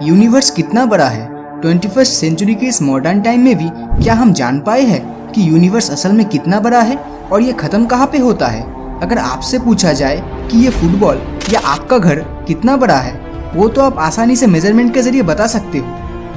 Universe कितना बड़ा है? 21st सेंचुरी के इस मॉडर्न टाइम में भी क्या हम जान पाए हैं कि यूनिवर्स असल में कितना बड़ा है और ये ख़त्म कहाँ पे होता है? अगर आपसे पूछा जाए कि ये फुटबॉल या आपका घर कितना बड़ा है, वो तो आप आसानी से मेजरमेंट के जरिए बता सकते हो,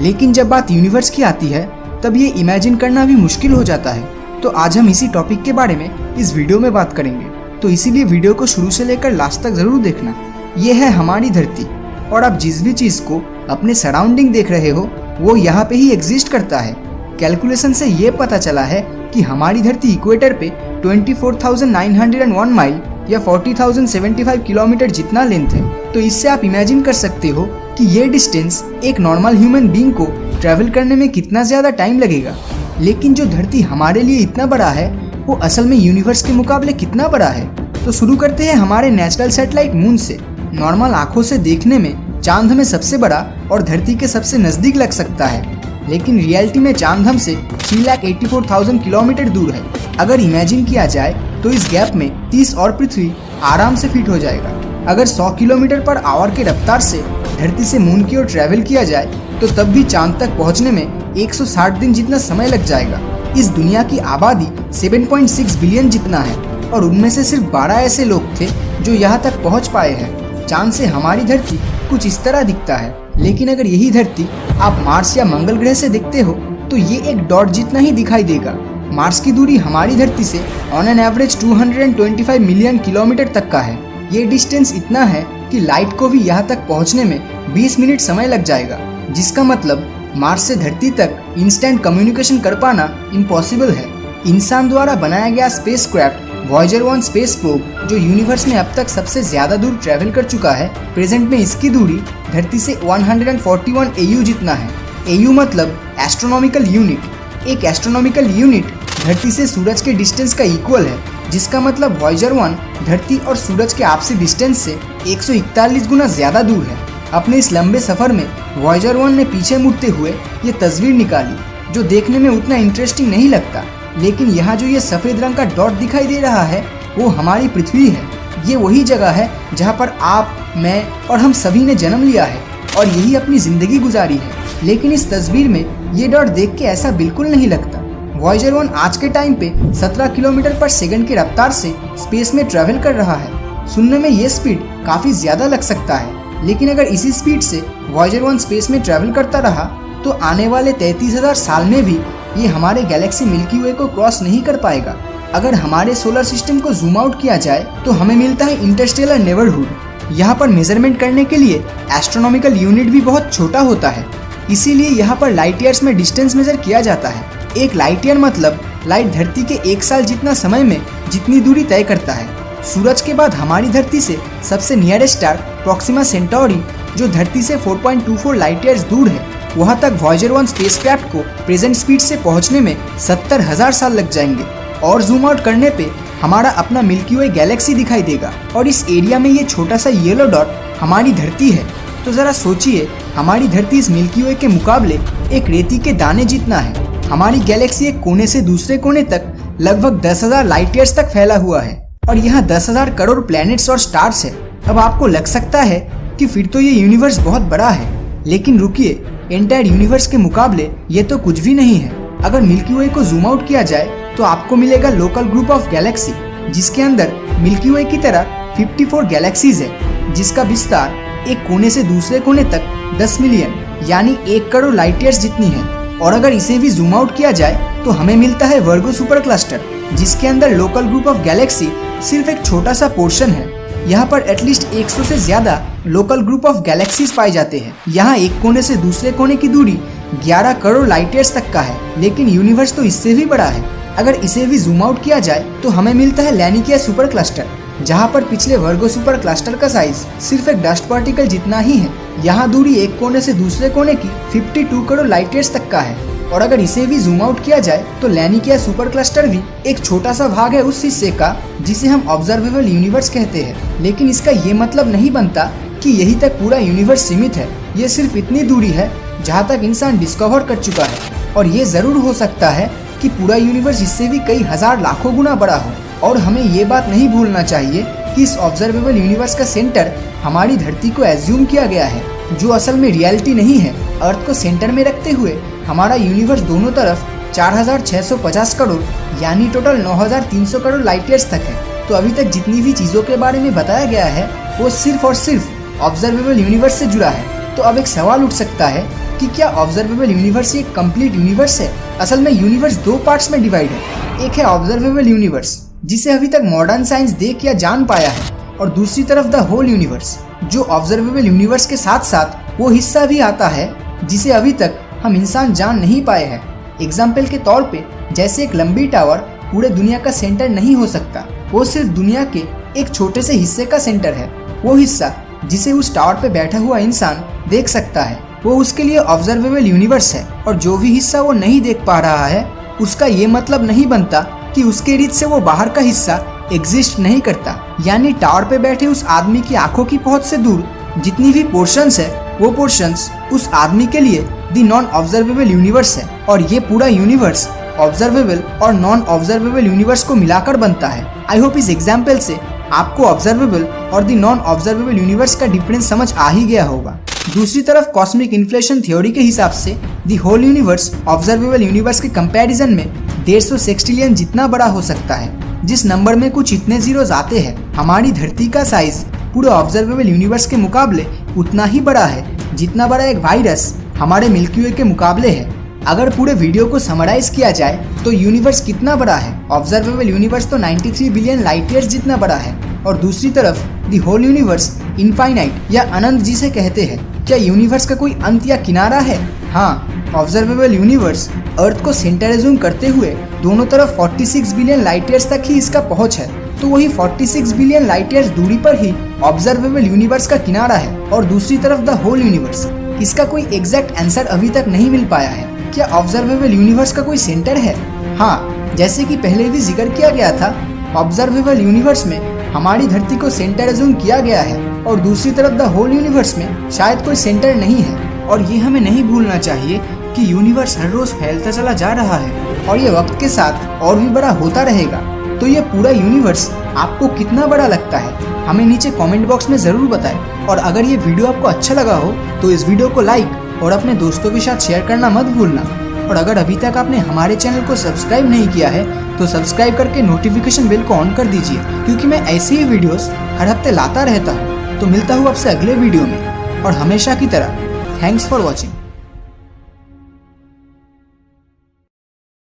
लेकिन जब बात यूनिवर्स की आती है तब ये इमेजिन करना भी मुश्किल हो जाता है। तो आज हम इसी टॉपिक के बारे में इस वीडियो में बात करेंगे, तो इसीलिए वीडियो को शुरू से लेकर लास्ट तक ज़रूर देखना। ये है हमारी धरती और आप जिस भी चीज़ को अपने सराउंडिंग देख रहे हो वो यहाँ पे ही एग्जिस्ट करता है। कैलकुलेशन से ये पता चला है कि हमारी धरती इक्वेटर पे 24,901 माइल या 40,075 किलोमीटर जितना लेंथ है। तो इससे आप इमेजिन कर सकते हो कि ये डिस्टेंस एक नॉर्मल ह्यूमन बीइंग को ट्रैवल करने में कितना ज़्यादा टाइम लगेगा। लेकिन जो धरती हमारे लिए इतना बड़ा है वो असल में यूनिवर्स के मुकाबले कितना बड़ा है। तो शुरू करते हैं हमारे नेचुरल सैटेलाइट मून से। नॉर्मल आंखों से देखने में चांद हमें सबसे बड़ा और धरती के सबसे नज़दीक लग सकता है, लेकिन रियलिटी में चांद हमसे 3,84,000 किलोमीटर दूर है। अगर इमेजिन किया जाए तो इस गैप में 30 और पृथ्वी आराम से फिट हो जाएगा। अगर 100 किलोमीटर पर आवर की रफ्तार से धरती से मून की ओर ट्रैवल किया जाए तो तब भी चांद तक पहुंचने में 160 दिन जितना समय लग जाएगा। इस दुनिया की आबादी 7.6 बिलियन जितना है और उनमें से सिर्फ 12 ऐसे लोग थे जो यहाँ तक पहुँच पाए हैं। चांद से हमारी धरती कुछ इस तरह दिखता है, लेकिन अगर यही धरती आप मार्स या मंगल ग्रह से देखते हो तो ये एक डॉट जितना ही दिखाई देगा। मार्स की दूरी हमारी धरती से on an average 225 million kilometre तक का है। ये डिस्टेंस इतना है कि लाइट को भी यहाँ तक पहुँचने में 20 मिनट समय लग जाएगा, जिसका मतलब मार्स से धरती तक इंस्टेंट कम्युनिकेशन कर पाना इम्पॉसिबल है। इंसान द्वारा बनाया गया स्पेसक्राफ्ट वॉयेजर 1 स्पेस प्रोब जो यूनिवर्स में अब तक सबसे ज्यादा दूर ट्रैवल कर चुका है, प्रेजेंट में इसकी दूरी धरती से 141 AU जितना है। AU मतलब एस्ट्रोनॉमिकल यूनिट। एक एस्ट्रोनॉमिकल यूनिट धरती से सूरज के डिस्टेंस का इक्वल है, जिसका मतलब वॉयेजर 1 धरती और सूरज के आपसी डिस्टेंस से 141 गुना ज्यादा दूर है। अपने इस लंबे सफर में वॉयेजर 1 ने पीछे मुड़ते हुए ये तस्वीर निकाली, जो देखने में उतना इंटरेस्टिंग नहीं लगता, लेकिन यहाँ जो ये सफ़ेद रंग का डॉट दिखाई दे रहा है वो हमारी पृथ्वी है। ये वही जगह है जहाँ पर आप, मैं और हम सभी ने जन्म लिया है और यही अपनी ज़िंदगी गुजारी है। लेकिन इस तस्वीर में ये डॉट देख के ऐसा बिल्कुल नहीं लगता। वॉयेजर 1 आज के टाइम पे 17 किलोमीटर पर सेकंड की रफ्तार से स्पेस में ट्रैवल कर रहा है। सुनने में ये स्पीड काफ़ी ज़्यादा लग सकता है, लेकिन अगर इसी स्पीड से वॉयेजर 1 स्पेस में ट्रैवल करता रहा तो आने वाले 33,000 साल में भी ये हमारे गैलेक्सी मिल्की वे को क्रॉस नहीं कर पाएगा। अगर हमारे सोलर सिस्टम को जूम आउट किया जाए तो हमें मिलता है इंटरस्टेलर नेबरहुड। यहाँ पर मेजरमेंट करने के लिए एस्ट्रोनॉमिकल यूनिट भी बहुत छोटा होता है, इसीलिए यहाँ पर लाइट ईयर्स में डिस्टेंस मेजर किया जाता है। एक लाइट ईयर मतलब लाइट धरती के 1 साल जितना समय में जितनी दूरी तय करता है। सूरज के बाद हमारी धरती से सबसे नियरेस्ट स्टार प्रोक्सिमा सेंटोरी जो धरती से 4.24 लाइट ईयर्स दूर है, वहाँ तक वॉयेजर 1 स्पेसक्राफ्ट को प्रेजेंट स्पीड से पहुँचने में 70,000 साल लग जाएंगे। और जूम आउट करने पे हमारा अपना मिल्की वे गैलेक्सी दिखाई देगा और इस एरिया में ये छोटा सा येलो डॉट हमारी धरती है। तो ज़रा सोचिए, हमारी धरती इस मिल्की वे के मुकाबले एक रेती के दाने जितना है। हमारी गैलेक्सी एक कोने से दूसरे कोने तक लगभग 10,000 लाइट ईयर्स तक फैला हुआ है और यहाँ 10,000 करोड़ प्लैनेट्स और स्टार्स है। अब आपको लग सकता है कि फिर तो ये यूनिवर्स बहुत बड़ा है, लेकिन रुकिए, एंटायर यूनिवर्स के मुकाबले ये तो कुछ भी नहीं है। अगर मिल्की वे को जूम आउट किया जाए तो आपको मिलेगा लोकल ग्रुप ऑफ गैलेक्सी, जिसके अंदर मिल्की वे की तरह 54 गैलेक्सीज है, जिसका विस्तार एक कोने से दूसरे कोने तक 10 मिलियन यानी 1 करोड़ लाइट ईयर्स जितनी है। और अगर इसे भी जूम आउट किया जाए तो हमें मिलता है वर्गो सुपर क्लस्टर, जिसके अंदर लोकल ग्रुप ऑफ गैलेक्सी सिर्फ एक छोटा सा पोर्शन है। यहाँ पर एटलीस्ट 100 से ज्यादा लोकल ग्रुप ऑफ गैलेक्सीज पाए जाते हैं। यहाँ एक कोने से दूसरे कोने की दूरी 11 करोड़ लाइट ईयर्स तक का है, लेकिन यूनिवर्स तो इससे भी बड़ा है। अगर इसे भी जूम आउट किया जाए तो हमें मिलता है लैनिकिया सुपर क्लस्टर, जहाँ पर पिछले वर्गो सुपर क्लस्टर का साइज सिर्फ एक डस्ट पार्टिकल जितना ही है। यहाँ दूरी एक कोने से दूसरे कोने की 52 करोड़ लाइट ईयर्स तक का है। और अगर इसे भी जूम आउट किया जाए तो लैनिकिया सुपर क्लस्टर भी एक छोटा सा भाग है उस हिस्से का जिसे हम ऑब्जर्वेबल यूनिवर्स कहते हैं। लेकिन इसका ये मतलब नहीं बनता कि यही तक पूरा यूनिवर्स सीमित है। ये सिर्फ इतनी दूरी है जहाँ तक इंसान डिस्कवर कर चुका है, और ये जरूर हो सकता है कि पूरा यूनिवर्स इससे भी कई हजार लाखों गुना बड़ा हो। और हमें ये बात नहीं भूलना चाहिए कि इस ऑब्जर्वेबल यूनिवर्स का सेंटर हमारी धरती को एज्यूम किया गया है, जो असल में रियलिटी नहीं है। अर्थ को सेंटर में रखते हुए हमारा यूनिवर्स दोनों तरफ 4650 करोड़ यानी टोटल 9300 करोड़ लाइट ईयर्स तक है। तो अभी तक जितनी भी चीज़ों के बारे में बताया गया है वो सिर्फ और सिर्फ ऑब्जर्वेबल यूनिवर्स से जुड़ा है। तो अब एक सवाल उठ सकता है कि क्या ऑब्जर्वेबल यूनिवर्स एक कंप्लीट यूनिवर्स है? असल में यूनिवर्स दो पार्ट्स में डिवाइड है। एक है ऑब्जर्वेबल यूनिवर्स जिसे अभी तक मॉडर्न साइंस देख या जान पाया है, और दूसरी तरफ द होल यूनिवर्स जो ऑब्जर्वेबल यूनिवर्स के साथ साथ वो हिस्सा भी आता है जिसे अभी तक हम इंसान जान नहीं पाए हैं। एग्जाम्पल के तौर पे जैसे एक लंबी टावर पूरे दुनिया का सेंटर नहीं हो सकता, वो सिर्फ दुनिया के एक छोटे से हिस्से का सेंटर है। वो हिस्सा जिसे उस टावर पे बैठा हुआ इंसान देख सकता है वो उसके लिए ऑब्जर्वेबल यूनिवर्स है, और जो भी हिस्सा वो नहीं देख पा रहा है उसका ये मतलब नहीं बनता कि उसके इर्द से वो बाहर का हिस्सा एग्जिस्ट नहीं करता। यानी टावर पे बैठे उस आदमी की आंखों की पहुंच से दूर जितनी भी पोर्शंस है वो पोर्शंस उस आदमी के लिए दी नॉन ऑब्जर्वेबल यूनिवर्स है, और ये पूरा यूनिवर्स ऑब्जर्वेबल और नॉन ऑब्जर्वेबल यूनिवर्स को मिलाकर बनता है। आई होप इस एग्जाम्पल से आपको ऑब्जर्वेबल और दी नॉन ऑब्जर्वेबल यूनिवर्स का डिफरेंस समझ आ ही गया होगा। दूसरी तरफ कॉस्मिक इन्फ्लेशन थ्योरी के हिसाब से the whole universe observable universe के कंपैरिजन में 150 सेक्सटिलियन जितना बड़ा हो सकता है। जिस नंबर में कुछ इतने जीरोस आते हैं, हमारी धरती का साइज पूरे ऑब्जर्वेबल यूनिवर्स के मुकाबले उतना ही बड़ा है जितना बड़ा एक वायरस हमारे मिल्की वे के मुकाबले है। अगर पूरे वीडियो को समराइज किया जाए तो यूनिवर्स कितना बड़ा है? ऑब्जर्वेबल यूनिवर्स तो 93 बिलियन लाइट ईयर्स जितना बड़ा है, और दूसरी तरफ दी होल यूनिवर्स इनफाइनाइट या अनंत जिसे कहते हैं। क्या यूनिवर्स का कोई अंत या किनारा है? हाँ, ऑब्जर्वेबल यूनिवर्स अर्थ को सेंटर एज्यूम करते हुए दोनों तरफ 46 बिलियन लाइट ईयर्स तक ही इसका पहुंच है। तो वही 46 बिलियन लाइट ईयर्स दूरी पर ही ऑब्जर्वेबल यूनिवर्स का किनारा है, और दूसरी तरफ द होल यूनिवर्स। इसका कोई एग्जैक्ट आंसर अभी तक नहीं मिल पाया है। क्या ऑब्जर्वेबल यूनिवर्स का कोई सेंटर है? हाँ, जैसे कि पहले भी जिक्र किया गया था, ऑब्जर्वेबल यूनिवर्स में हमारी धरती को सेंटर एज्यूम किया गया है, और दूसरी तरफ द होल यूनिवर्स में शायद कोई सेंटर नहीं है। और ये हमें नहीं भूलना चाहिए कि यूनिवर्स हर रोज फैलता चला जा रहा है, और ये वक्त के साथ और भी बड़ा होता रहेगा। तो ये पूरा यूनिवर्स आपको कितना बड़ा लगता है? हमें नीचे कमेंट बॉक्स में ज़रूर बताएं। और अगर ये वीडियो आपको अच्छा लगा हो तो इस वीडियो को लाइक और अपने दोस्तों के साथ शेयर करना मत भूलना। और अगर अभी तक आपने हमारे चैनल को सब्सक्राइब नहीं किया है तो सब्सक्राइब करके नोटिफिकेशन बेल को ऑन कर दीजिए, क्योंकि मैं ऐसे ही वीडियोस हर हफ्ते लाता रहता हूँ। तो मिलता हूँ आपसे अगले वीडियो में, और हमेशा की तरह थैंक्स फॉर वॉचिंग।